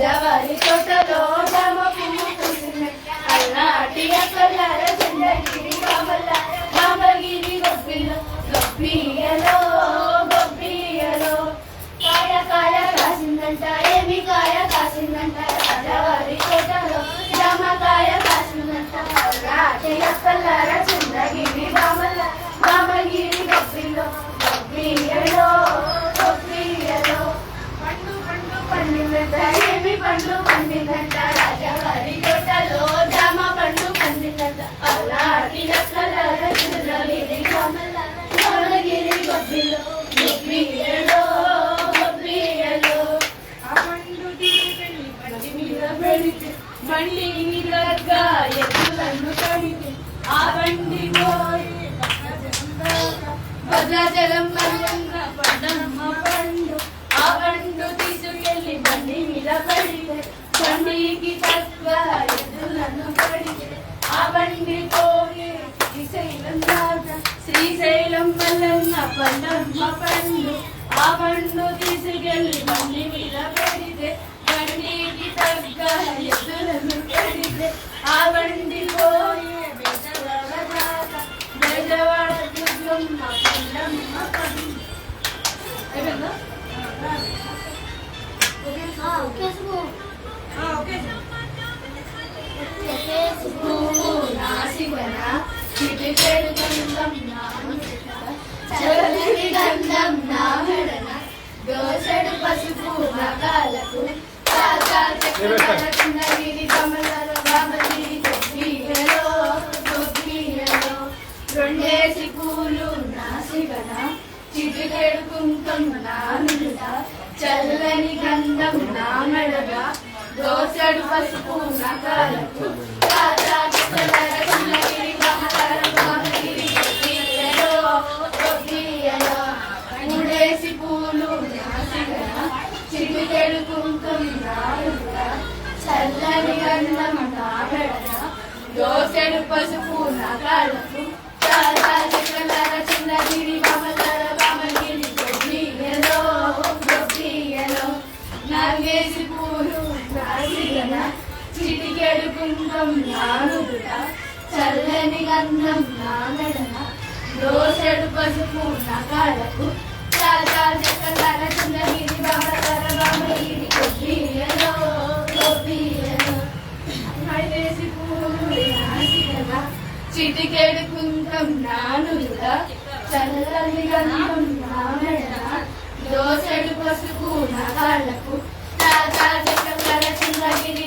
రాజావారి తోటలో జామ పువ్వు పూసింది అల్లాటి అక్కలార చెండగిరి కామగిరి గొప్పియలో కాయ కాసిందంట ఏమి కాయ కాసిందంట రాజావారి తోటలో జామకాయ కాసిందంట అల్లాటి అక్కలార చెండగిరి కామగిరి గొప్పియలో పండిందంట ఏమి పండ్లు పండిందంట రాజావారి తోటలో జామ పండ్లు పండిందంట అలాంటి లక్కలార చంద్రగిరి కామగిరి గొప్పియలో ఆ పండు తీసుకెళ్ళి బండి మీద పెడితే బండి దగ్గర ఎద్దులను కడితే ఆ బండి పోయి భద్రాచలం మల్లంగా పడ్డమ్మ పండు ఆ పండు తీసుకెళ్ళి బండి మీద పడితే బండికి తక్కువ ఎద్దులను పడితే ఆ బండి పోయి శ్రీశైలం మల్లన్న పడ్డమ్మ పండు ఆ పండు తీసుకెళ్ళి బండి మీద పడితే బండికి తగ్గ ఎద్దులను పడితే ఆ బండి పోయి బెజవాడ దుర్గమ్మ పడ్డమ్మ పండు దోసడు పసుపు నగాలకు రెండేసి పూలు నాసిగన చిటికెడు కుంకం నానుట చల్లని గంధం నా మెడగా దోసడు పసుపు నగాలకు మూడేసి పూలు చిటికెడు కుంకం నానుట చల్లని గంధం నా మెడగా దోసడు పసుపు నగాలకు చిన్నగిరి బామగిరి గొప్పియలో నాగేసి పూలు నాసిగన చిటికెడు కుంకం నానుట చల్లని గంధం నా మెడన దోసెడు పసుపు నగాలకు చిన్నగిరి బామగిరి గొప్పియలో నాగేసి పూలు నాసిగన చిటికెడు కుంకం నానుట చల్లని గంధం నా మెడన దోసెడు పసుపు నగాలకు చిన్నగిరి